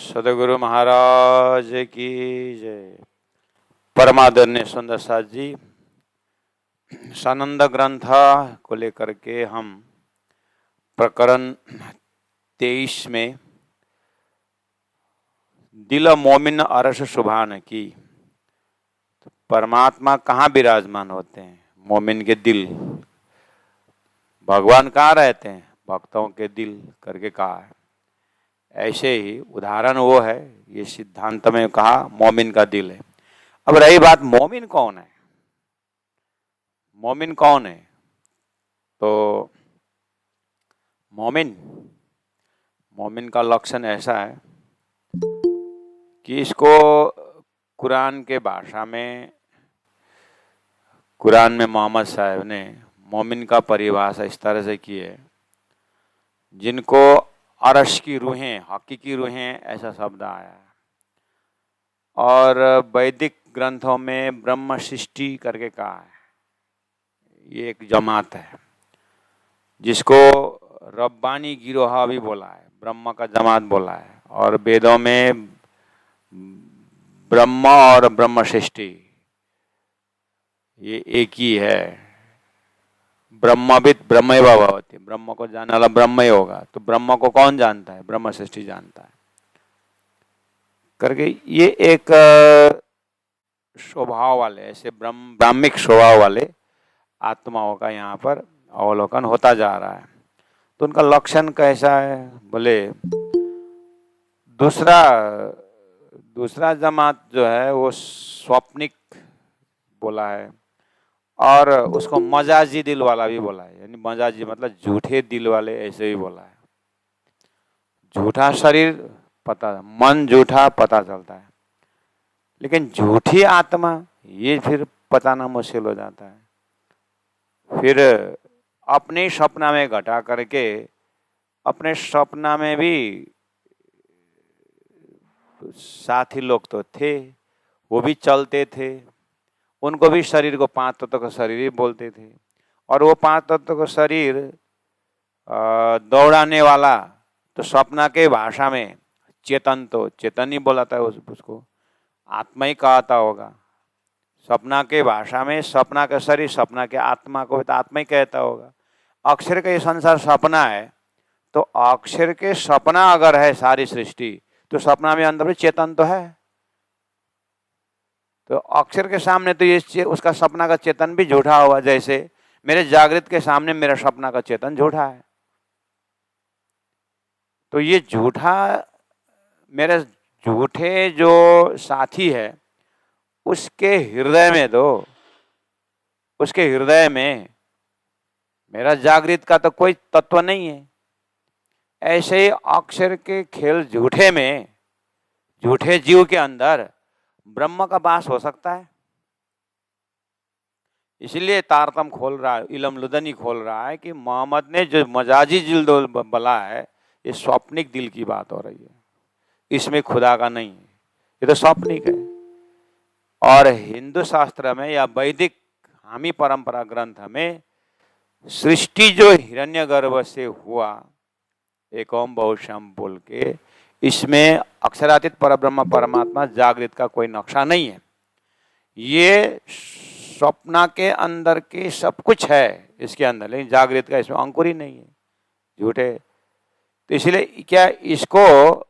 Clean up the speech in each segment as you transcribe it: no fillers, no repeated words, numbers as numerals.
सदगुरु महाराज की जय। परमादरणीय सुंदर साथ जी, सानंद ग्रंथ को लेकर के हम प्रकरण 23 में दिल मोमिन अरश सुभान की, तो परमात्मा कहाँ विराजमान होते हैं? मोमिन के दिल। भगवान कहाँ रहते हैं? भक्तों के दिल करके कहा है। ऐसे ही उदाहरण वो है, ये सिद्धांत में कहा मोमिन का दिल है। अब रही बात मोमिन कौन है? मोमिन कौन है? तो मोमिन का लक्षण ऐसा है कि इसको कुरान के भाषा में, कुरान में मोहम्मद साहब ने मोमिन का परिभाषा इस तरह से की है, जिनको अरश की रूहें, हकीकी रूहें ऐसा शब्द आया है। और वैदिक ग्रंथों में ब्रह्म सृष्टि करके कहा है। ये एक जमात है जिसको रब्बानी गिरोह भी बोला है, ब्रह्म का जमात बोला है। और वेदों में ब्रह्म और ब्रह्म सृष्टि ये एक ही है। ब्रह्मविद ब्रह्मैव भवति, ब्रह्म को जानने वाला ब्रह्म ही होगा। तो ब्रह्म को कौन जानता है? ब्रह्म सृष्टि जानता है करके ये एक स्वभाव वाले, ऐसे ब्राह्मिक स्वभाव वाले आत्माओं का यहाँ पर अवलोकन होता जा रहा है। तो उनका लक्षण कैसा है? बोले दूसरा जमात जो है वो स्वप्निक बोला है, और उसको मजाजी दिल वाला भी बोला है। यानी मजाजी मतलब झूठे दिल वाले, ऐसे भी बोला है। झूठा शरीर पता, मन झूठा पता चलता है, लेकिन झूठी आत्मा ये फिर बताना मुश्किल हो जाता है। फिर अपने सपना में घटा करके, अपने सपना में भी साथी लोग तो थे, वो भी चलते थे, उनको भी शरीर को 5 तत्व का शरीर ही बोलते थे। और वो 5 तत्व का शरीर दौड़ाने वाला तो सपना के भाषा में चेतन, तो चेतन ही बोलाता है उसको, आत्मा ही कहता होगा। सपना के भाषा में सपना का शरीर, सपना के आत्मा को तो आत्मा ही कहता होगा। अक्षर का ये संसार सपना है, तो अक्षर के सपना अगर है सारी सृष्टि, तो सपना में अंदर भी चेतन तो है। तो अक्षर के सामने तो ये उसका सपना का चेतन भी झूठा हुआ, जैसे मेरे जागृत के सामने मेरा सपना का चेतन झूठा है। तो ये झूठा, मेरे झूठे जो साथी है उसके हृदय में, तो उसके हृदय में मेरा जागृत का तो कोई तत्व नहीं है। ऐसे ही अक्षर के खेल झूठे में, झूठे जीव के अंदर ब्रह्म का वास हो सकता है। इसलिए तारतम खोल रहा है, इलम लुदनी खोल रहा है कि मोहम्मद ने जो मजाजी दिल बोला है, ये स्वप्निक दिल की बात हो रही है, इसमें खुदा का नहीं है, ये तो स्वप्निक है। और हिंदू शास्त्र में या वैदिक हामी परंपरा ग्रंथ में सृष्टि जो हिरण्यगर्भ से हुआ, एक ओम बहुश्याम बोल के, इसमें अक्षरातीत परब्रह्म परमात्मा जागृत का कोई नक्शा नहीं है। ये स्वप्ना के अंदर के सब कुछ है इसके अंदर, लेकिन जागृत का इसमें अंकुर ही नहीं है, झूठे। तो इसलिए क्या इसको,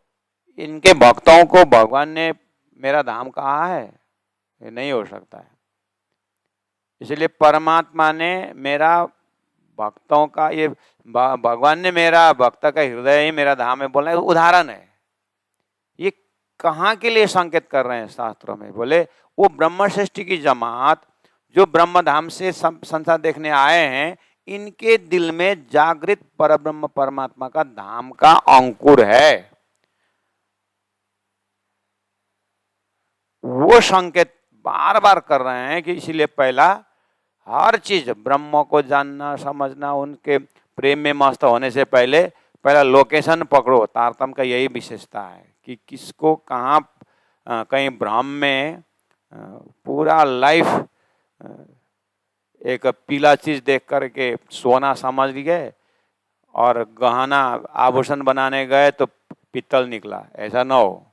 इनके भक्तों को भगवान ने मेरा धाम कहा है? ये नहीं हो सकता है। इसलिए परमात्मा ने मेरा भक्तों का, ये भगवान ने मेरा भक्त का हृदय ही मेरा धाम है बोलना है, उदाहरण है। ये कहाँ के लिए संकेत कर रहे हैं शास्त्रों में? बोले वो ब्रह्म सृष्टि की जमात जो ब्रह्म धाम से संसार देखने आए हैं, इनके दिल में जागृत परब्रह्म परमात्मा का धाम का अंकुर है। वो संकेत बार बार कर रहे हैं कि इसीलिए पहला हर चीज, ब्रह्म को जानना समझना, उनके प्रेम में मस्त होने से पहला लोकेशन पकड़ो। तारतम का यही विशेषता है कि किसको कहाँ, कहीं भ्रम में पूरा लाइफ एक पीला चीज देख करके सोना समझ गए, और गहना आभूषण बनाने गए तो पित्तल निकला, ऐसा ना हो।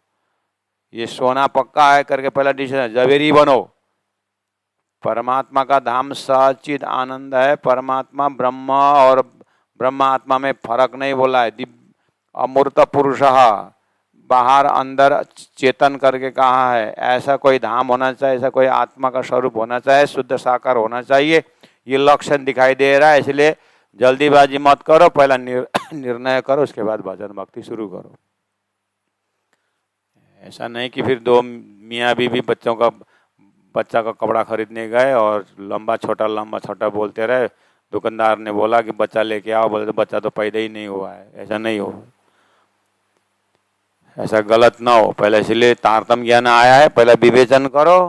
ये सोना पक्का है करके पहला डिसीजन, जवेरी बनो। परमात्मा का धाम सचिद आनंद है। परमात्मा ब्रह्म और ब्रह्म आत्मा में फर्क नहीं बोला है। अमूर्त पुरुष, बाहर अंदर चेतन करके कहा है। ऐसा कोई धाम होना चाहिए, ऐसा कोई आत्मा का स्वरूप होना चाहिए, शुद्ध साकार होना चाहिए। ये लक्षण दिखाई दे रहा है, इसलिए जल्दीबाजी मत करो, पहला निर्णय करो, उसके बाद भजन भक्ति शुरू करो। ऐसा नहीं कि फिर दो मियाँ बीवी बच्चा का कपड़ा खरीदने गए और लंबा छोटा बोलते रहे। दुकानदार ने बोला कि बच्चा लेके आओ, बोले तो बच्चा तो पैदा ही नहीं हुआ है। ऐसा नहीं हो, ऐसा गलत ना हो। पहले इसलिए तारतम्य ज्ञान आया है, पहले विवेचन करो।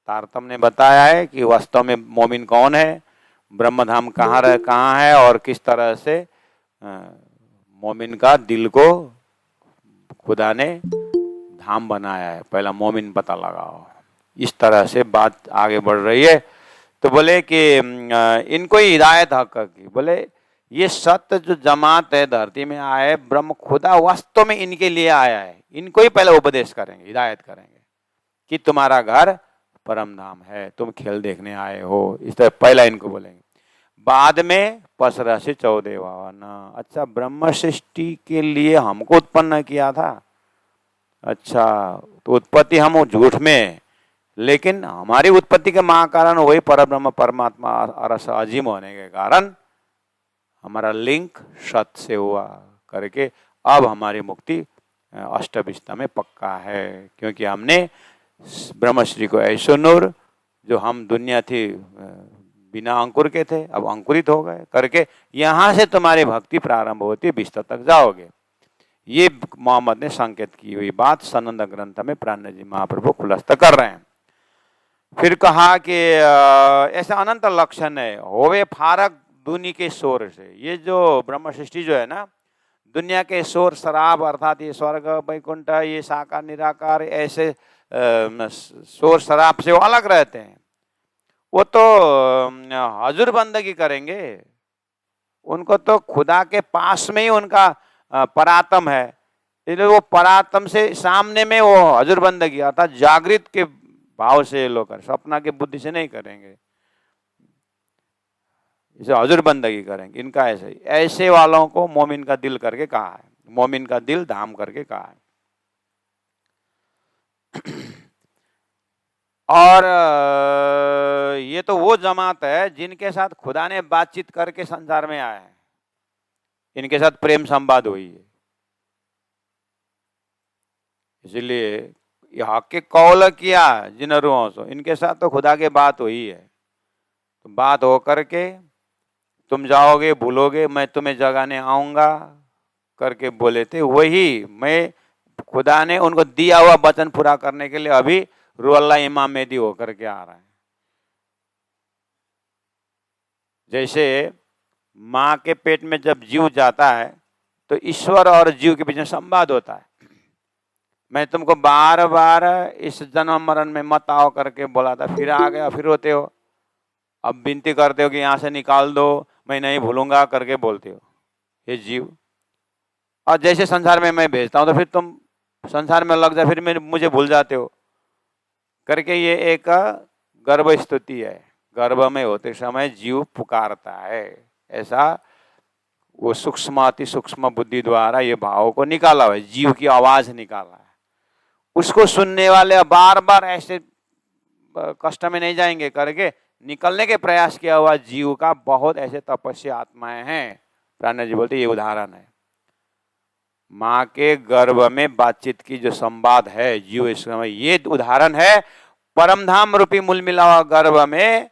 तारतम्य ने बताया है कि वास्तव में मोमिन कौन है, ब्रह्मधाम कहाँ है और किस तरह से मोमिन का दिल को खुदा ने धाम बनाया है। पहला मोमिन पता लगाओ। इस तरह से बात आगे बढ़ रही है। तो बोले कि इनको ही हिदायत हक की। बोले ये सत्य जो जमात है धरती में आए, ब्रह्म खुदा वास्तव में इनके लिए आया है। इनको ही पहले उपदेश करेंगे, हिदायत करेंगे कि तुम्हारा घर परम धाम है, तुम खेल देखने आए हो। इस तरह पहला इनको बोलेंगे। बाद में पसरा से 14वां। अच्छा, ब्रह्म सृष्टि के लिए हमको उत्पन्न किया था। अच्छा, तो उत्पत्ति हम झूठ में, लेकिन हमारी उत्पत्ति के महाकारण वही परब्रह्म परमात्मा अरस अजीम होने के कारण हमारा लिंक सत से हुआ करके अब हमारी मुक्ति अष्टविष्टा में पक्का है। क्योंकि हमने ब्रह्मश्री को ऐसो नूर, जो हम दुनिया थी बिना अंकुर के थे, अब अंकुरित हो गए करके यहाँ से तुम्हारी भक्ति प्रारंभ होती, विष्टा तक जाओगे। ये मोहम्मद ने संकेत की हुई बात सनंद ग्रंथ में प्राण जी महाप्रभु खुलासा कर रहे हैं। फिर कहा कि ऐसा अनंत लक्षण है, होवे फारक दुनि के शोर से। ये जो ब्रह्म सृष्टि जो है ना, दुनिया के शोर शराब अर्थात ये स्वर्ग वैकुंठ, ये साकार निराकार, ऐसे शोर शराब से वो अलग रहते हैं। वो तो हजूर बंदगी करेंगे, उनको तो खुदा के पास में ही उनका परातम है, इसलिए वो परातम से सामने में वो हजूर बंदगी अर्थात जागृत के भाव से लोग कर, सपना के बुद्धि से नहीं करेंगे, इसे हजूर बंदगी करेंगे। इनका ऐसे ही, ऐसे वालों को मोमिन का दिल करके कहा है, मोमिन का दिल धाम करके कहा है। और ये तो वो जमात है जिनके साथ खुदा ने बातचीत करके संसार में आया है, इनके साथ प्रेम संवाद हुई है। इसलिए हक के कौल किया जिन रूहों से, इनके साथ तो खुदा के बात हुई है। तो बात हो करके तुम जाओगे, भूलोगे, मैं तुम्हें जगाने आऊंगा करके बोले थे, वही मैं खुदा ने उनको दिया हुआ वचन पूरा करने के लिए अभी रुअल्लाह इमाम मेहदी होकर के आ रहा है। जैसे माँ के पेट में जब जीव जाता है तो ईश्वर और जीव के बीच में संवाद होता है। मैं तुमको बार बार इस जन्म मरण में मत आओ करके बोला था, फिर आ गया, फिर रोते हो, अब विनती करते हो कि यहाँ से निकाल दो, मैं नहीं भूलूंगा करके बोलते हो ये जीव। और जैसे संसार में मैं भेजता हूँ तो फिर तुम संसार में लग जाए, फिर मुझे भूल जाते हो करके ये एक गर्भ स्तुति है। गर्भ में होते समय जीव पुकारता है, ऐसा वो सूक्ष्म अति सूक्ष्म बुद्धि द्वारा ये भाव को निकाला है, जीव की आवाज निकाला है। उसको सुनने वाले बार बार ऐसे कष्ट में नहीं जाएंगे करके निकलने के प्रयास किया हुआ जीव का बहुत ऐसे तपस्या आत्माएं हैं। प्राण जी बोलते ये उदाहरण है, माँ के गर्भ में बातचीत की जो संवाद है जीव इस समय, ये उदाहरण है। परमधाम रूपी मूल मिला हुआ गर्भ में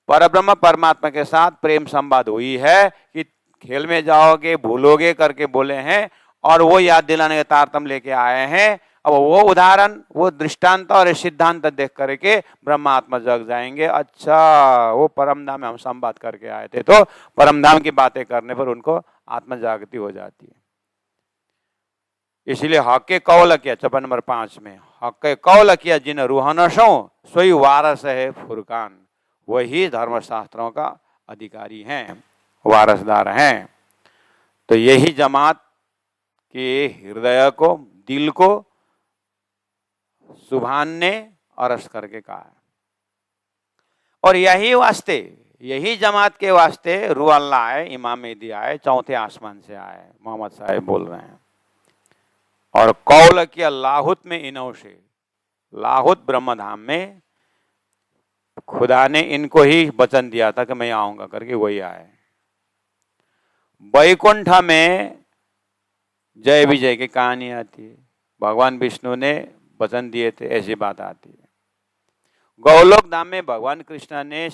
परब्रह्म परमात्मा के साथ प्रेम संवाद हुई है कि खेल में जाओगे, भूलोगे करके बोले हैं, और वो याद दिलाने के तारतम लेके आए हैं। अब वो उदाहरण, वो दृष्टांत और सिद्धांत देख करके ब्रह्मात्मा जग जाएंगे। अच्छा, वो परमधाम में हम संवाद करके आए थे, तो परमधाम की बातें करने पर उनको आत्मा जागृति हो जाती है। इसलिए हक के कौल किया 54 नंबर 5 में, हक के कौल किया जिन रूहानसों सोई वारस है फुरकान, वही धर्मशास्त्रों का अधिकारी हैं, वारसदार हैं। तो यही जमात कि हृदय को, दिल को सुभान ने अरस करके कहा है। और यही वास्ते, यही जमात के वास्ते रूह अल्लाह आए, इमाम मेहदी आए, चौथे आसमान से आए, मोहम्मद साहब बोल रहे हैं। और कौल किया लाहुत में इनों से, लाहुत ब्रह्मधाम में खुदा ने इनको ही वचन दिया था कि मैं आऊंगा करके, वही आए। वैकुंठ में जय विजय की कहानी आती है, भगवान विष्णु ने वचन दिए थे, ऐसी बात आती है। गौलोक धाम में भगवान कृष्ण ने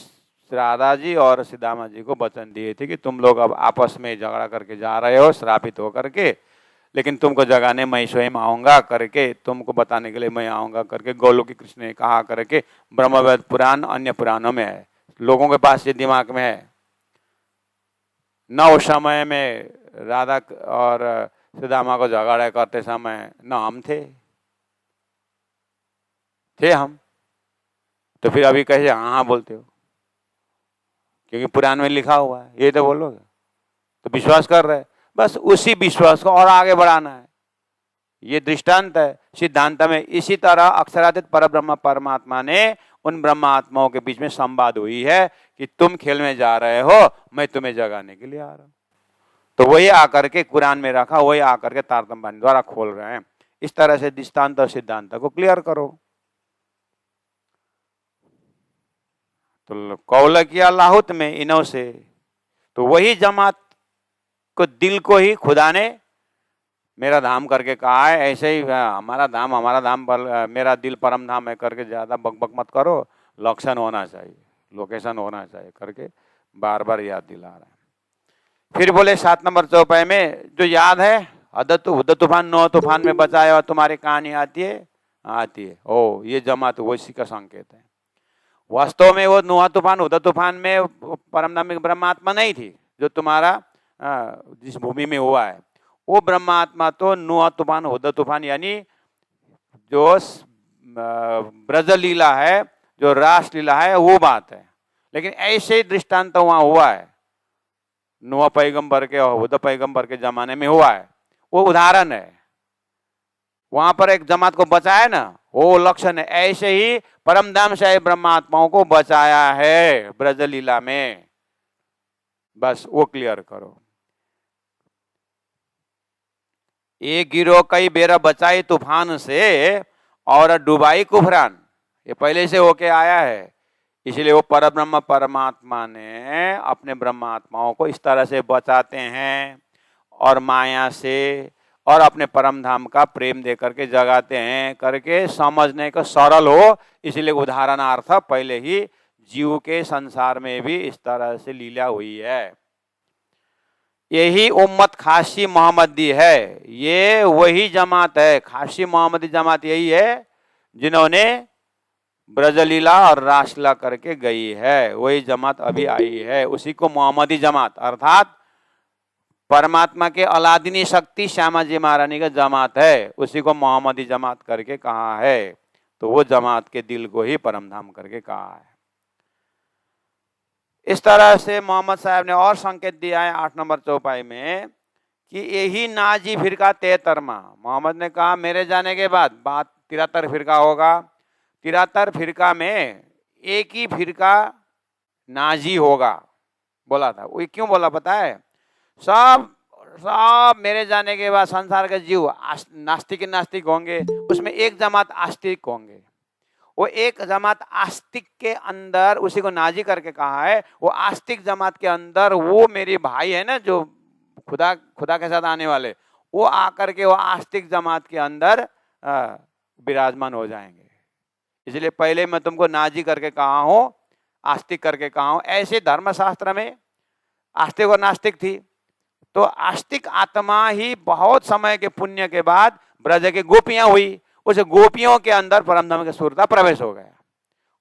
राधा जी और सीतामा जी को वचन दिए थे कि तुम लोग अब आपस में झगड़ा करके जा रहे हो श्रापित होकर के, लेकिन तुमको जगाने मैं स्वयं आऊंगा करके, तुमको बताने के लिए मैं आऊंगा करके गौलोक की कृष्ण ने कहा करके। ब्रह्मवेद पुराण अन्य पुराणों में है, लोगों के पास ये दिमाग में है। न उस समय में राधा और सीतामा को झगड़ा करते समय न हम थे हम, तो फिर अभी कैसे हाँ हाँ बोलते हो? क्योंकि पुराण में लिखा हुआ है, ये तो बोलोगे तो विश्वास कर रहे, बस उसी विश्वास को और आगे बढ़ाना है। ये दृष्टांत है सिद्धांत में। इसी तरह अक्षरातीत परब्रह्म परमात्मा ने उन ब्रह्मात्माओं के बीच में संवाद हुई है कि तुम खेल में जा रहे हो, मैं तुम्हें जगाने के लिए आ रहा हूं। तो वही आकर के कुरान में रखा, वही आकर के तारतम्य बानी द्वारा खोल रहे हैं। इस तरह से दृष्टांत और सिद्धांत को क्लियर करो। तो कौल किया लाहुत में इनों से, तो वही जमात को, दिल को ही खुदा ने मेरा धाम करके कहा है। ऐसे ही हमारा धाम मेरा दिल परम धाम है करके ज्यादा बकबक मत करो, लक्षण होना चाहिए, लोकेशन होना चाहिए करके बार बार याद दिला रहे हैं। फिर बोले 7 नंबर चौपाई में जो याद है, हुद तूफान नौ तूफान में बचाया हुआ तुम्हारी कहानी आती है। ओ ये जमात वैसी का संकेत है। वास्तव में वो नूह तूफान हुद तूफान में परमधाम ब्रह्मात्मा नहीं थी जो तुम्हारा जिस भूमि में हुआ है। वो ब्रह्मात्मा तो नूह तूफान हुद तूफान यानी जो ब्रज लीला है, जो रास लीला है, वो बात है। लेकिन ऐसे ही दृष्टांत वहां हुआ है, नूह पैगंबर के और हुद पैगंबर के जमाने में हुआ है, वो उदाहरण है। वहां पर एक जमात को बचाया ना, वो लक्षण है। ऐसे ही परमधाम से ब्रह्मात्माओं को बचाया है ब्रज लीला में, बस वो क्लियर करो। एक गिरो कई बेरा बचाई तूफान से और डुबाई कुफरान, ये पहले से होके आया है। इसलिए वो परब्रह्म परमात्मा ने अपने ब्रह्मात्माओं को इस तरह से बचाते हैं और माया से और अपने परम धाम का प्रेम दे करके जगाते हैं करके समझने को सरल हो। इसलिए उदाहरणार्थ पहले ही जीव के संसार में भी इस तरह से लीला हुई है। यही उम्मत खासी मोहम्मदी है, ये वही जमात है, खासी मोहम्मदी जमात यही है जिन्होंने ब्रजलीला और रासलीला करके गई है। वही जमात अभी आई है, उसी को मोहम्मदी जमात अर्थात परमात्मा के अलादीनी शक्ति श्यामा जी महारानी का जमात है, उसी को मोहम्मदी जमात करके कहा है। तो वो जमात के दिल को ही परमधाम करके कहा है। इस तरह से मोहम्मद साहब ने और संकेत दिया है 8 नंबर चौपाई में कि यही नाजी फिरका तेतरमा। मोहम्मद ने कहा मेरे जाने के बाद 73 फिरका होगा, 73 फिरका में एक ही फिरका नाजी होगा बोला था। वो क्यों बोला पता है? सब मेरे जाने के बाद संसार के जीव नास्तिक होंगे, उसमें एक जमात आस्तिक होंगे। वो एक जमात आस्तिक के अंदर, उसी को नाजी करके कहा है, वो आस्तिक जमात के अंदर वो मेरे भाई है ना जो खुदा के साथ आने वाले, वो आकर के वो आस्तिक जमात के अंदर विराजमान हो जाएंगे। इसलिए पहले मैं तुमको नाजी करके कहा हूं, आस्तिक करके कहा हूं। ऐसे धर्मशास्त्र में आस्तिक और नास्तिक थी, तो आस्तिक आत्मा ही बहुत समय के पुण्य के बाद ब्रज की गोपियां हुई, उस गोपियों के अंदर परमधाम के सुरता प्रवेश हो गया।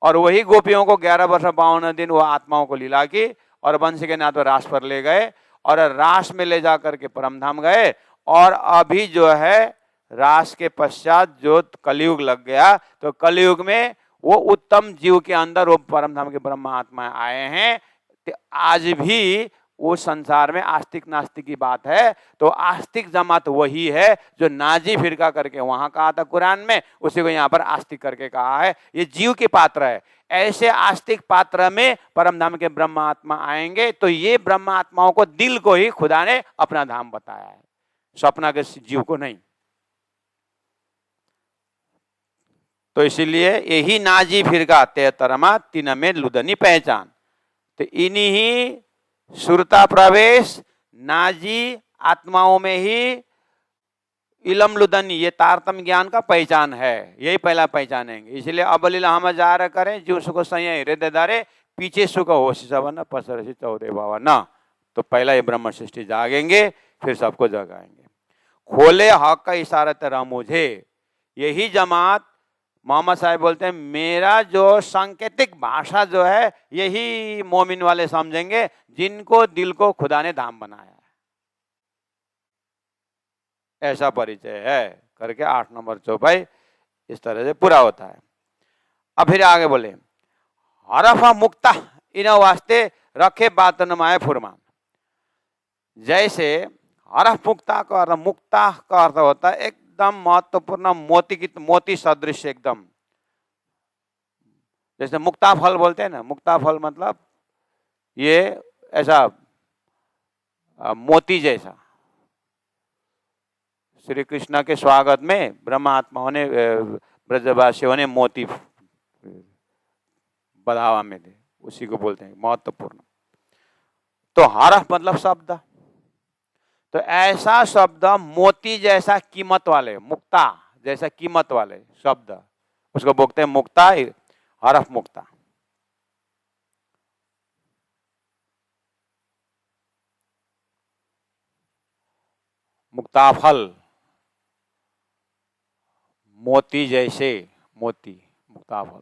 और वही गोपियों को 11 वर्ष 52 दिन वो आत्माओं को लीला की और वंश के नाथ रास पर ले गए और रास में ले जाकर के परमधाम गए। और अभी जो है रास के पश्चात जो कलयुग लग गया, तो कलयुग में वो उत्तम जीव के अंदर वो परमधाम के ब्रह्म आत्मा आए हैं। तो आज भी वो संसार में आस्तिक नास्तिक की बात है, तो आस्तिक जमात वही है जो नाजी फिरका करके वहां कहा था कुरान में, उसी को यहाँ पर आस्तिक करके कहा है। ये जीव के पात्र है। ऐसे आस्तिक पात्र में परम धाम के ब्रह्म आत्मा आएंगे, तो ये ब्रह्म आत्माओं को, दिल को ही खुदा ने अपना धाम बताया है, स्वप्न के जीव को नहीं। तो इसीलिए यही नाजी फिरका 73वां तीन में लुदनी पहचान। तो इन्हीं ही सुरता प्रवेश नाजी आत्माओं में ही इलम लुदनी, ये तारतम ज्ञान का पहचान है, यही पहला पहचानेंगे। इसलिए अबलीला हम जा रहे करें जीव सुख संय हृदय दारे पीछे सुख होश सवन पसर चौदह बाबा ना। तो पहला ये ब्रह्म सृष्टि जागेंगे, फिर सबको जगाएंगे। खोले हक का इशारत मुझे, यही जमात मोहम्मद साहब बोलते हैं मेरा जो सांकेतिक भाषा जो है यही मोमिन वाले समझेंगे जिनको दिल को खुदा ने धाम बनाया है, ऐसा परिचय है करके 8 नंबर चौपाई इस तरह से पूरा होता है। अब फिर आगे बोले हरफा मुक्ता इन वास्ते रखे बात नमाए फुरमान। जैसे हरफ मुक्ता का अर्थ, मुक्ता का अर्थ होता है एकदम महत्वपूर्ण मोती की, मोती सदृश एकदम, जैसे मुक्ता फल बोलते हैं ना, मुक्ता फल मतलब ये ऐसा मोती जैसा। श्री कृष्ण के स्वागत में ब्रह्मात्माओं ने, ब्रजवासियों ने मोती बढ़ावा में दे, उसी को बोलते हैं महत्वपूर्ण। तो हरफ मतलब शब्द, तो ऐसा शब्द मोती जैसा कीमत वाले, मुक्ता जैसा कीमत वाले शब्द, उसको बोलते हैं मुक्ता, हरफ मुक्ता। मुक्ता फल मोती जैसे, मोती मुक्ता फल।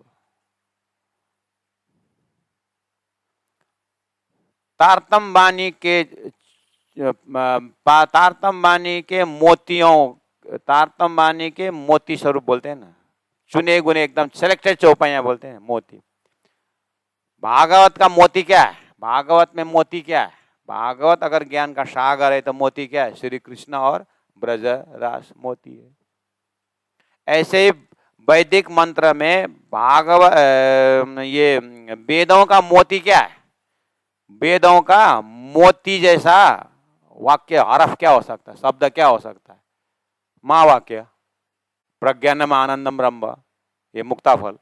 तारतम बानी के, तारतम बानी के मोतियों, तारतम बानी के मोती स्वरूप बोलते हैं ना, चुने गुने एकदम सेलेक्टेड चौपाइयां बोलते हैं मोती। भागवत का मोती क्या है? भागवत में मोती क्या है? भागवत अगर ज्ञान का सागर है तो मोती क्या है? श्री कृष्ण और ब्रज रास मोती है। ऐसे ही वैदिक मंत्र में भागवत, ये वेदों का मोती क्या है? वेदों का मोती जैसा वाक्य हरफ क्या हो सकता है? शब्द क्या हो सकता है? महावाक्य प्रज्ञानम आनंदम ब्रह्म, ये मुक्ता फल,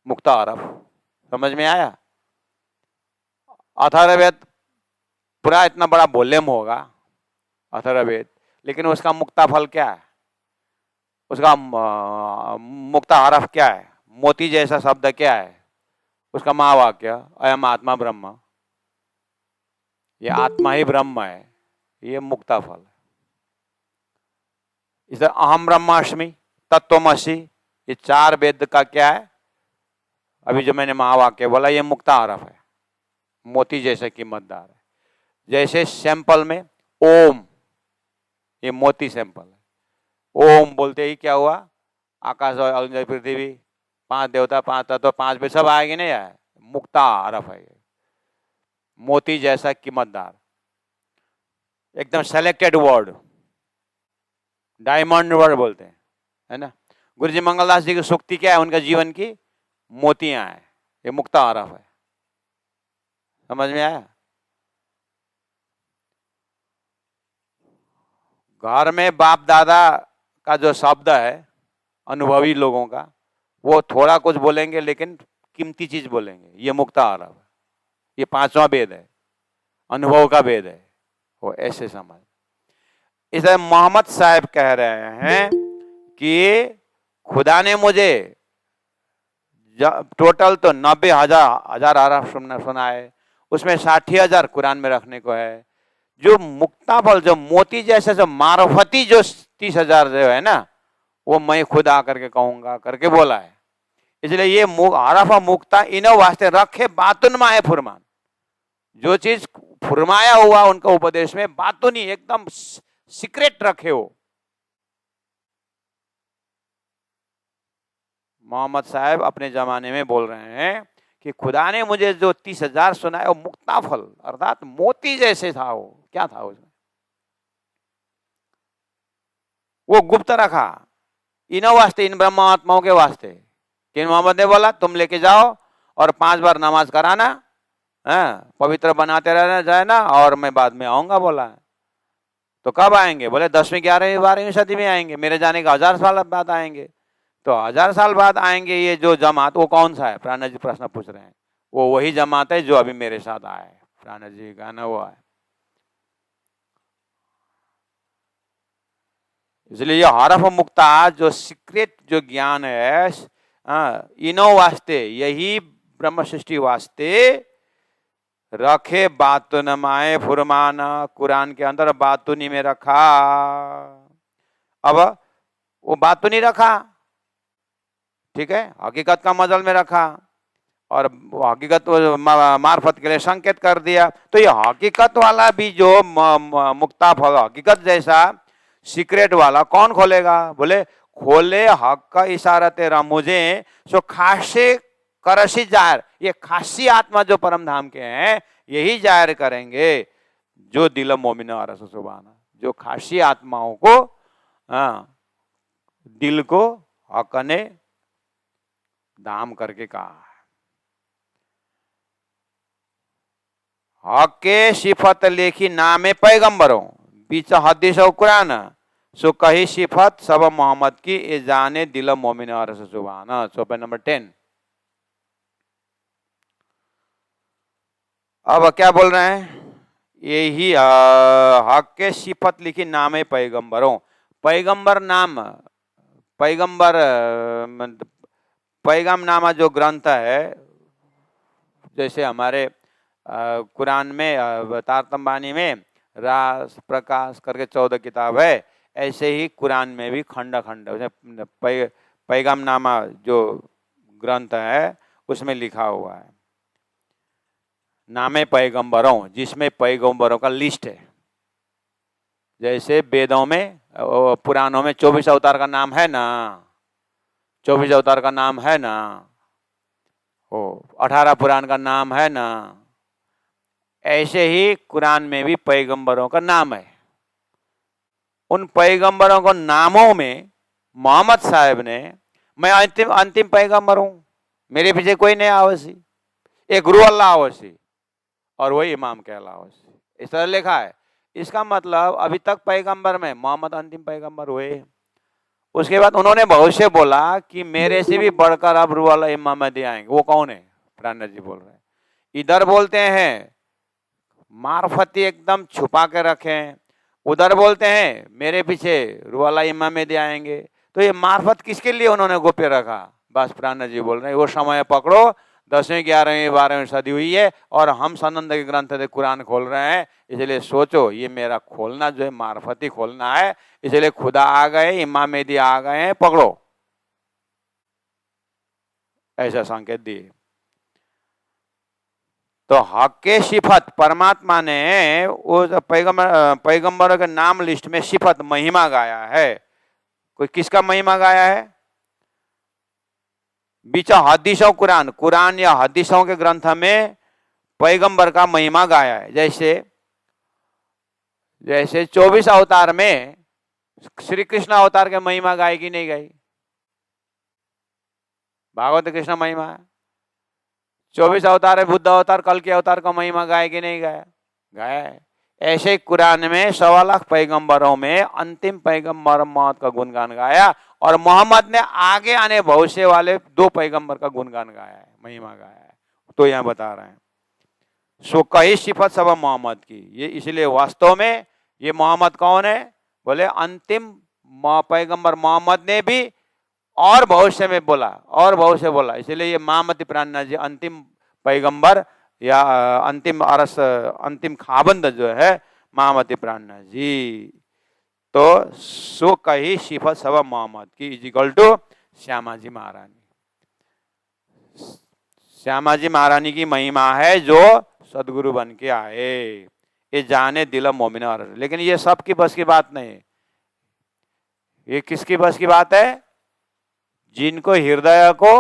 मुक्ता हरफ। समझ में आया? अथर्ववेद पूरा इतना बड़ा वॉल्यूम होगा अथर्ववेद, लेकिन उसका मुक्ता फल क्या है? उसका मुक्ता हरफ क्या है? मोती जैसा शब्द क्या है? उसका महावाक्य अयम आत्मा ब्रह्म, ये आत्मा ही ब्रह्म है, ये मुक्ता फल है। इसे अहम ब्रह्मास्मि, तत्वमसि, ये 4 वेद का क्या है? अभी जो मैंने महावाक्य बोला ये मुक्ता हरफ है, मोती जैसे कीमतदार है। जैसे सैंपल में ओम, ये मोती सैंपल है। ओम बोलते ही क्या हुआ? आकाश और अग्नि पृथ्वी, 5 देवता, 5 तत्व, 5 वेद सब आएंगे नहीं आए? मुक्ता हरफ है, मोती जैसा कीमतदार, एकदम सेलेक्टेड वर्ड, डायमंड वर्ड बोलते हैं, है ना। गुरु जी मंगलदास जी की सूक्ति क्या है? उनका जीवन की मोतियां हैं, ये मुक्ता हरफ है। समझ में आया? घर में बाप दादा का जो शब्द है अनुभवी लोगों का, वो थोड़ा कुछ बोलेंगे लेकिन कीमती चीज बोलेंगे, ये मुक्ता हरफ है। ये 5वां वेद है, अनुभव का वेद है, वो ऐसे समझ। इसलिए मोहम्मद साहब कह रहे हैं कि खुदा ने मुझे टोटल तो 90,000 हरफ सुना है, उसमें 60,000 कुरान में रखने को है। जो मुक्ता फल, जो मोती जैसे जो मार्फती जो 30,000 जो है ना, वो मैं खुद आकर के कहूंगा करके बोला है। इसलिए ये हरफ मुक्ता इनो वास्ते रखे बातुन माए फुरमान, जो चीज फुरमाया हुआ उनका उपदेश में बातुनी एकदम सीक्रेट रखे हो। मोहम्मद साहब अपने जमाने में बोल रहे हैं कि खुदा ने मुझे जो 30,000 सुनाया वो मुक्ता फल अर्थात मोती जैसे था। वो क्या था उसमें, वो गुप्त रखा इन्हों वास्ते, इन ब्रह्मात्माओं के वास्ते। कि मोहम्मद ने बोला तुम लेके जाओ और 5 बार नमाज कराना, पवित्र बनाते रहना जाए ना, और मैं बाद में आऊंगा बोला। तो कब आएंगे, बोले 10वीं 11वीं 12वीं सदी में आएंगे, मेरे जाने का 1000 साल बाद आएंगे। तो 1000 साल बाद आएंगे ये जो जमात, वो कौन सा है, प्राणा जी प्रश्न पूछ रहे हैं। वो वही जमात है जो अभी मेरे साथ आए, प्राणा जी का ना वो है। इसलिए ये हरफ मुक्ता जो सीक्रेट जो ज्ञान है, इनो वास्ते, यही ब्रह्म सृष्टि वास्ते रखे बातुनमाए फुरमाना, कुरान के अंदर बातुनी में रखा। अब वो बातुनी रखा, ठीक है, हकीकत का मजल में रखा, और हकीकत मार्फत के लिए संकेत कर दिया। तो ये हकीकत वाला भी जो मुक्ता फल हकीकत जैसा सीक्रेट वाला कौन खोलेगा, बोले खोले हक का इशारा तेरा मुझे सो खासे करसी जाहिर। ये खासी आत्मा जो परम धाम के हैं यही जाहिर करेंगे जो दिल मोमिन अरस सुबाना, जो खासी आत्माओं को दिल को हक ने धाम करके कहा। हक के सिफत लेखी नामे पैगंबरों बीच हदीस और कुरान सो कही सिफत सब मोहम्मद की ए जाने दिल मोमिन अरस सुबाना। सोपे नंबर 10। अब क्या बोल रहे हैं, यही हक के सिफत लिखी नामे पैगंबरों। पैगंबर नाम, पैगंबर पैगम नामा जो ग्रंथ है, जैसे हमारे कुरान में तारतंबानी में रास प्रकाश करके 14 किताब है, ऐसे ही कुरान में भी खंड खंड पैगम नामा जो ग्रंथ है उसमें लिखा हुआ है नामे पैगंबरों, जिसमें पैगंबरों का लिस्ट है। जैसे वेदों में पुराणों में 24 अवतार का नाम है ना, 24 अवतार का नाम है ना, ओ 18 पुराण का नाम है ना, ऐसे ही कुरान में भी पैगंबरों का नाम है। उन पैगंबरों को नामों में मोहम्मद साहब ने, मैं अंतिम पैगंबर हूं, मेरे पीछे कोई नहीं आवसी, एक गुरु अल्लाह आवसी और वही इमाम कहलावसी, इस तरह लिखा है। इसका मतलब अभी तक पैगंबर में मोहम्मद अंतिम पैगंबर हुए। उसके बाद उन्होंने भविष्य बोला कि मेरे से भी बढ़कर अब रूह अल्लाह इमाम महदी आएंगे। वो कौन है, प्राणा जी बोल रहे हैं। इधर बोलते हैं मार्फती एकदम छुपा के रखें, उधर बोलते हैं मेरे पीछे रूह अल्लाह इमाम महदी आएंगे। तो ये मार्फत किसके लिए उन्होंने गोप्य रखा, बस प्राणा जी बोल रहे हैं वो समय पकड़ो 10वीं 11वीं 12वीं सदी हुई है और हम सनंद के ग्रंथ से कुरान खोल रहे हैं। इसलिए सोचो ये मेरा खोलना जो है मार्फती खोलना है, इसलिए खुदा आ गए, इमाम मेहदी आ गए हैं, पकड़ो, ऐसा संकेत दिए। तो हक के सिफत परमात्मा ने उस पैगंबरों के नाम लिस्ट में सिफत महिमा गाया है। कोई किसका महिमा गाया है, बीचा हदीसों कुरान, कुरान या हदीसों के ग्रंथ में पैगंबर का महिमा गाया है। जैसे 24 अवतार में श्री कृष्ण अवतार के महिमा गाई कि नहीं गाई, भागवत कृष्ण महिमा है। 24 अवतार है, बुद्ध अवतार, कल के अवतार का महिमा गाया कि नहीं गाया, गाया है। ऐसे कुरान में 1.25 लाख पैगंबरों में अंतिम पैगंबर मोहम्मद का गुणगान गाया और मोहम्मद ने आगे आने भविष्य वाले 2 पैगंबर का गुणगान गाया है, महिमा गाया है। तो यहां बता रहे हैं सो कही सिफत सब मोहम्मद की। ये इसलिए वास्तव में ये मोहम्मद कौन है, बोले अंतिम पैगंबर मोहम्मद ने भी और भविष्य में बोला और भविष्य बोला। इसलिए ये महामती प्राणनाथ जी अंतिम पैगंबर या अंतिम अरस अंतिम खाबंद जो है महामती प्राणनाथ जी। तो सो कही सिफत सब मोहम्मद की इज इक्वल टू श्यामा जी महारानी। श्यामा जी महारानी की महिमा है जो सदगुरु बन के आए, ये जाने दिल मोमिन अरस। लेकिन ये सब की बस की बात नहीं, ये किसकी बस की बात है, जिनको हृदय को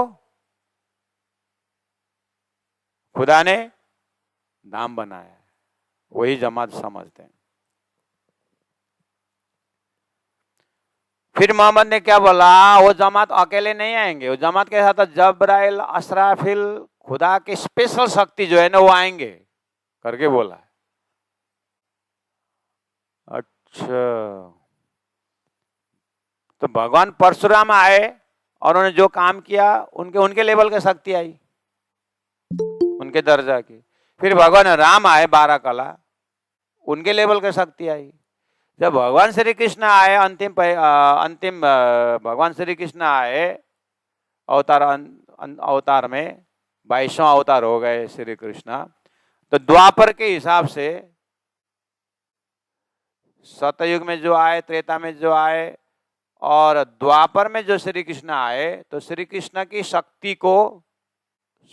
खुदा ने धाम बनाया है, वही जमात समझते हैं। फिर मोहम्मद ने क्या बोला, वो जमात अकेले नहीं आएंगे, वो जमात के साथ जब्राइल, असराफिल, खुदा की स्पेशल शक्ति जो है ना वो आएंगे करके बोला। अच्छा, तो भगवान परशुराम आए और उन्होंने जो काम किया उनके लेवल की शक्ति आई, उनके दर्जा की। फिर भगवान राम आए 12 कला, उनके लेवल की शक्ति आई। जब भगवान श्री कृष्ण आए अंतिम भगवान श्री कृष्ण आए अवतार में 22वां अवतार हो गए श्री कृष्ण। तो द्वापर के हिसाब से सतयुग में जो आए, त्रेता में जो आए और द्वापर में जो श्री कृष्ण आए, तो श्री कृष्ण की शक्ति को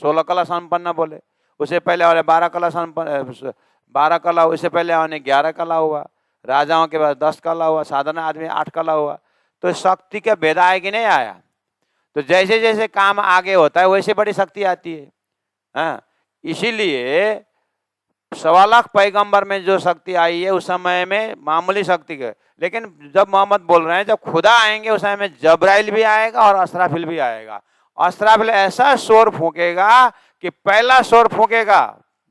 16 कला संपन्न बोले। उससे पहले वाले 12 कला संपन्न, 12 कला, उससे पहले वाले 11 कला हुआ, राजाओं के बाद 10 कला हुआ, साधारण आदमी 8 कला हुआ। तो शक्ति का भेद आया कि नहीं आया? तो जैसे जैसे काम आगे होता है वैसे बड़ी शक्ति आती है। हाँ, इसीलिए 1.25 लाख पैगंबर में जो शक्ति आई है उस समय में मामूली शक्ति के, लेकिन जब मोहम्मद बोल रहे हैं जब खुदा आएंगे उस समय में जब्राइल भी आएगा और असराफिल भी आएगा। असराफिल ऐसा शोर फूकेगा कि पहला शोर फूकेगा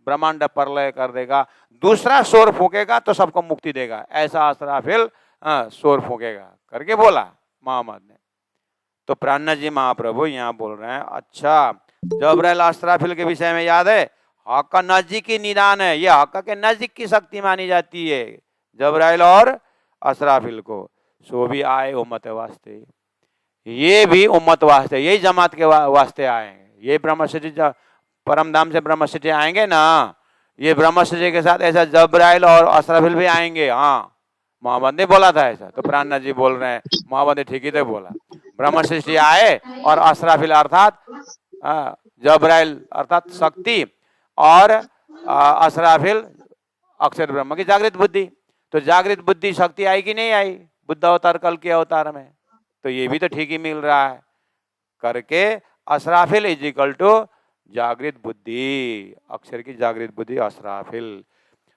ब्रह्मांड प्रलय कर देगा, दूसरा शोर फूकेगा तो सबको मुक्ति देगा, ऐसा असराफिल शोर फूकेगा करके बोला मोहम्मद ने। तो प्राणनाथ जी महाप्रभु यहाँ बोल रहे हैं, अच्छा जब्राइल असराफिल के विषय में याद है, हक का नजदीकी निदान है, ये हक के नजदीक की शक्ति मानी जाती है जब्राइल और असराफिल को। सो भी आए उम्मत वास्ते, ये भी उम्मत वास्ते, यही जमात के वास्ते आए। ये ब्रह्मसिटी परम धाम से ब्रह्मसिटी आएंगे ना, ये ब्रह्मसिटी के साथ ऐसा जब्राइल और असराफिल भी आएंगे। हाँ, मोहम्मद ने बोला था ऐसा, तो प्राणनाथ जी बोल रहे हैं मोहम्मद ने ठीक ही तो बोला। ब्रह्मसिटी आए और असराफिल अर्थात जब्राइल अर्थात शक्ति और असराफिल अक्षर ब्रह्म की जागृत बुद्धि। तो जागृत बुद्धि शक्ति आई कि नहीं आई बुद्ध अवतार कल के अवतार में? तो ये भी तो ठीक ही मिल रहा है करके असराफिल इज इक्वल टू जागृत बुद्धि, अक्षर की जागृत बुद्धि असराफिल।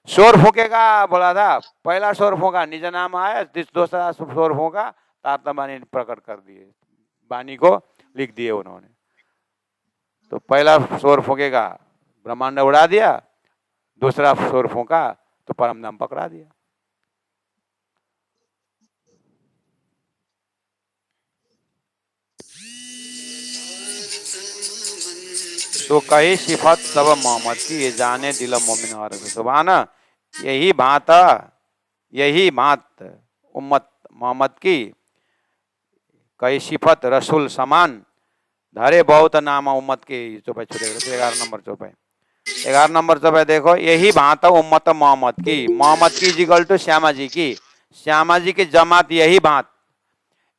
शोर फूकेगा बोला था, पहला शोर फूका निज नाम आया, दूसरा शोर फूका तारतम्य प्रकट कर दिए, वाणी को लिख दिए उन्होंने। तो पहला शोर फूकेगा ब्रह्मांड उड़ा दिया, दूसरा शोर फूका तो परम धाम पकड़ा दिया। तो कही सिफत सब मोहम्मद की, ये जाने दिल मोमिन और सुभान। यही बात उम्मत मोहम्मद की, कई सिफत रसूल समान, धरे बहुत नाम उम्मत के। चौपाई छूटे 11 नंबर चौपाई, 11 नंबर चौपाई देखो, यही बात उम्मत मोहम्मद की जिगल टू श्यामा जी की, श्यामा जी की जमात यही बात।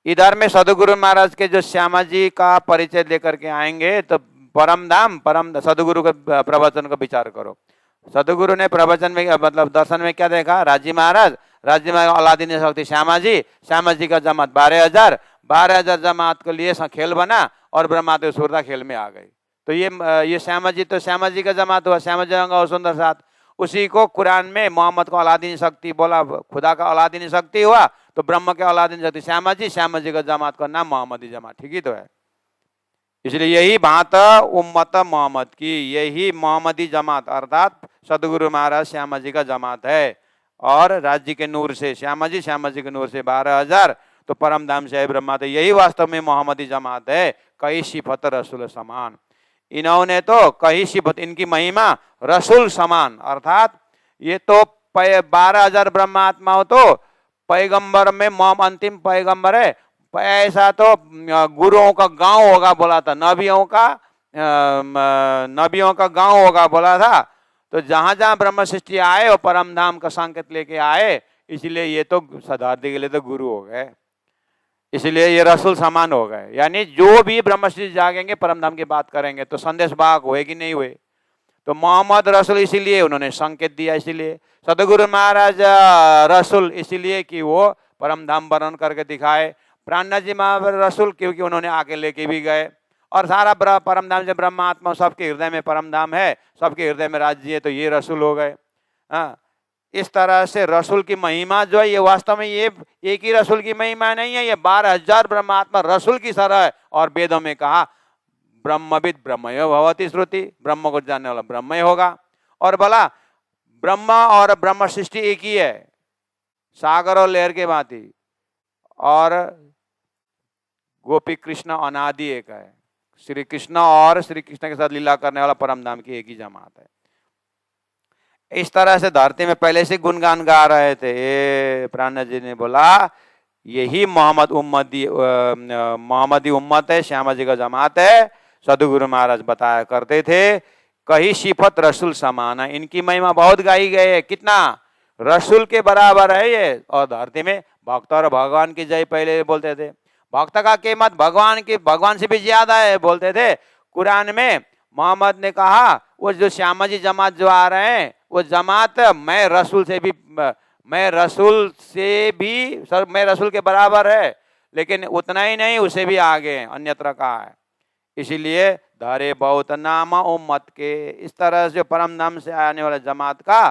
इधर में सदगुरु महाराज के जो श्यामा जी का परिचय लेकर के आएंगे, तो परम धाम सदगुरु के प्रवचन का विचार करो। सदगुरु ने प्रवचन में मतलब दर्शन में क्या देखा, राज्य महाराज, राज्य में अलादीन शक्ति श्यामा जी का जमात 12,000 जमात के लिए खेल बना और ब्रह्मा देव सुरता खेल में आ गई। तो ये श्यामा जी, तो श्यामा जी का जमात हुआ, श्यामा जी और सुंदर साथ। उसी को कुरान में मोहम्मद को अलादीन शक्ति बोला, खुदा का अलादीन शक्ति हुआ, तो ब्रह्म के अलादीन शक्ति श्यामा जी का जमात का नाम मोहम्मदी जमात, ठीक ही तो है। इसलिए यही बात उम्मत मोहम्मद की, यही मोहम्मदी जमात अर्थात सदगुरु महाराज श्यामा जी का जमात है। और राज्य के नूर से श्यामा जी के नूर से 12,000, तो परम धाम से ब्रह्मा, तो यही वास्तव में मोहम्मदी जमात है। कई सिफत रसूल समान, इन्होंने तो कई सिफत, इनकी महिमा रसूल समान अर्थात ये तो 12,000 ब्रह्मात्माओं तो पैगंबर में अंतिम पैगंबर है। ऐसा तो गुरुओं का गांव होगा बोला था, नबियों का गांव होगा बोला था। तो जहां जहां ब्रह्म सृष्टि आए और परम धाम का संकेत लेके आए, इसलिए ये तो शताब्दी के लिए तो गुरु हो गए, इसलिए ये रसूल समान हो गए। यानी जो भी ब्रह्म सृष्टि जागेंगे परम धाम की बात करेंगे तो संदेश वाहक हुए कि नहीं हुए। तो मोहम्मद रसूल इसीलिए उन्होंने संकेत दिया, इसीलिए सदगुरु महाराज रसूल इसीलिए कि वो परम धाम वर्णन करके दिखाए। प्राणनाथ जी महाराज रसूल क्योंकि उन्होंने आके लेके भी गए, और सारा परम धाम से ब्रह्मात्मा सबके हृदय में परम धाम है, सबके हृदय में राज्य है, तो ये रसूल हो गए। हाँ, इस तरह से रसूल की महिमा जो है ये वास्तव में ये एक ही रसूल की महिमा नहीं है, ये 12,000 ब्रह्मात्मा रसूल की तरह है। और वेदों में कहा ब्रह्मविद ब्रह्मयो भवति श्रुति, ब्रह्म को जानने वाला ब्रह्म होगा। और भला ब्रह्मा और ब्रह्म सृष्टि एक ही है, सागर और लहर के भांति, और गोपी कृष्ण अनादि एक है। श्री कृष्ण और श्री कृष्ण के साथ लीला करने वाला परम धाम की एक ही जमात है। इस तरह से धरती में पहले से गुणगान गा रहे थे। प्राण जी ने बोला यही मोहम्मदी उम्मत है, श्यामा जी का जमात है। सदगुरु महाराज बताया करते थे कहीं सिफत रसूल समान है, इनकी महिमा बहुत गाई गई है, कितना रसूल के बराबर है ये। और धरती में भक्त और भगवान की जय पहले बोलते थे, भक्त का कीमत भगवान से भी ज्यादा है बोलते थे। कुरान में मोहम्मद ने कहा वो जो श्यामा जी जमात जो आ रहे हैं वो जमात मैं रसूल के बराबर है, लेकिन उतना ही नहीं उसे भी आगे अन्यत्र कहा है। इसीलिए धारे बहुत नाम उम्मत के, इस तरह से परम नाम से आने वाले जमात का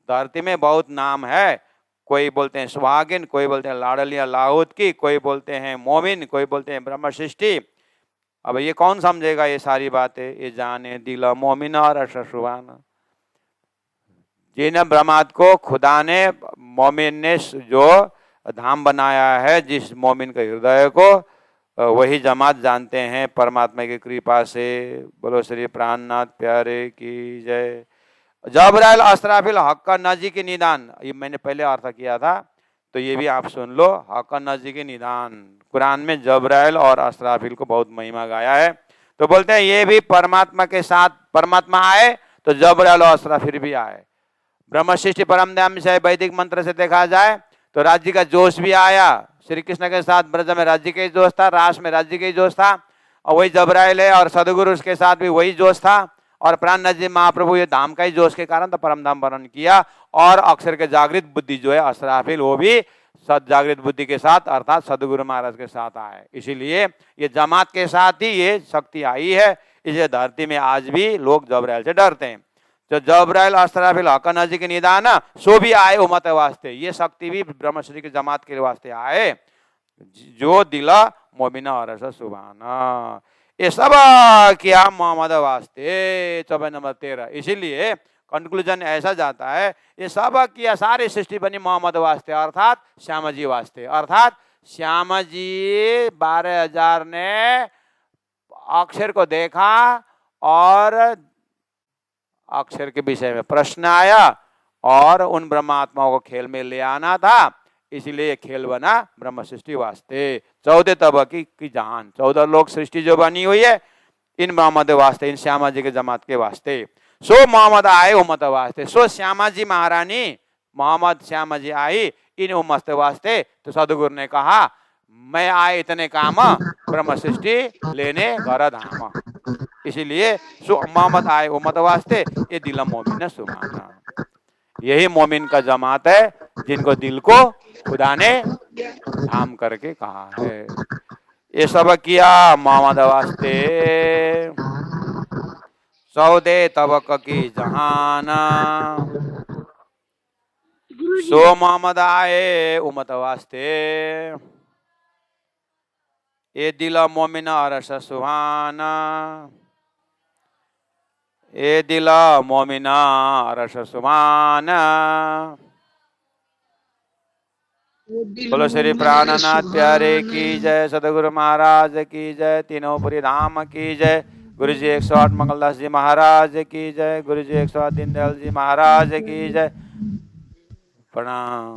धरती में बहुत नाम है। कोई बोलते हैं सुहागिन, कोई बोलते हैं लाडलिया लाहौद की, कोई बोलते हैं मोमिन, कोई बोलते हैं ब्रह्म सृष्टि। अब ये कौन समझेगा ये सारी बातें? ये जाने दिल मोमिन और अशुभान, जिन ब्रह्मात को खुदा ने मोमिन ने जो धाम बनाया है, जिस मोमिन के हृदय को, वही जमात जानते हैं परमात्मा की कृपा से। बोलो श्री प्राणनाथ प्यारे की जय। जबराइल अस्राफिल हक्का नजी के निदान, ये मैंने पहले अर्थ किया था, तो ये भी आप सुन लो। हक्का नजी के निदान, कुरान में जबराइल और अस्राफिल को बहुत महिमा गाया है। तो बोलते हैं ये भी परमात्मा के साथ, परमात्मा आए तो जबराइल और अस्राफिल भी आए। ब्रह्म सृष्टि परम धाम से वैदिक मंत्र से देखा जाए तो राज्य का जोश भी आया। श्री कृष्ण के साथ ब्रज में राज्य का ही जोश था, रास में राज्य का ही जोश था, और वही जबराइल है। और सदगुरु के साथ भी वही जोश था। और प्राणनाथ जी महाप्रभु ये धाम का ही जोश के कारण तो परम धाम वर्णन किया। और अक्षर के जागृत बुद्धि जो है अस्राफिल, वो भी सद जागृत बुद्धि के साथ अर्थात सदगुरु महाराज के साथ आए। इसीलिए ये जमात के साथ ही ये शक्ति आई है। इसलिए धरती में आज भी लोग जबराइल से डरते हैं। जो जबराइल अस्राफिल हक्का नजी के निदान सो भी आए उम्मत वास्ते, ये शक्ति भी ब्रह्मश्री की जमात के वास्ते आए। जो दिला मोमिना और सुभाना, ये सब किया मोहम्मद वास्ते। 24 नंबर 13। इसीलिए कंक्लूजन ऐसा जाता है ये सब किया, सारी सृष्टि बनी मोहम्मद वास्ते, अर्थात श्यामा जी वास्ते। अर्थात श्यामा जी 12,000 ने अक्षर को देखा और अक्षर के विषय में प्रश्न आया और उन ब्रह्मात्माओं को खेल में ले आना था। इसीलिए खेल बना ब्रह्म सृष्टि वास्ते। 14 तबकी की जहान, 14 लोक सृष्टि जो बनी हुई है इन मोहम्मद वास्ते, इन श्यामा जी के जमात के वास्ते। सो मोहम्मद आए उम्मत वास्ते, सो श्यामा जी महारानी मोहम्मद श्यामा जी आई इन उम्मत वास्ते। तो सदगुरु ने कहा मैं आए इतने काम ब्रह्म सृष्टि लेने घर धाम। इसीलिए सो मोहम्मद आए उम्मत वास्ते, ये दिल मोमिन सुभाना। यही मोमिन का जमात है जिनको दिल को खुदा ने धाम करके कहा है। ये सब किया मोहम्मद वास्ते। 14 तबक की जहाना, सो मोहम्मद आए उम्मत वास्ते। ये दिल मोमिन अरस सुभाना, ये दिल मोमिन अरस सुभाना। बोलो श्री प्राणनाथ प्यारे की जय, सदगुरु महाराज की जय, तीनों पुरी धाम की जय, गुरु जी 108 मंगलदास जी महाराज की जय, गुरु जी 108 दीनदयाल जी महाराज की जय। प्रणाम।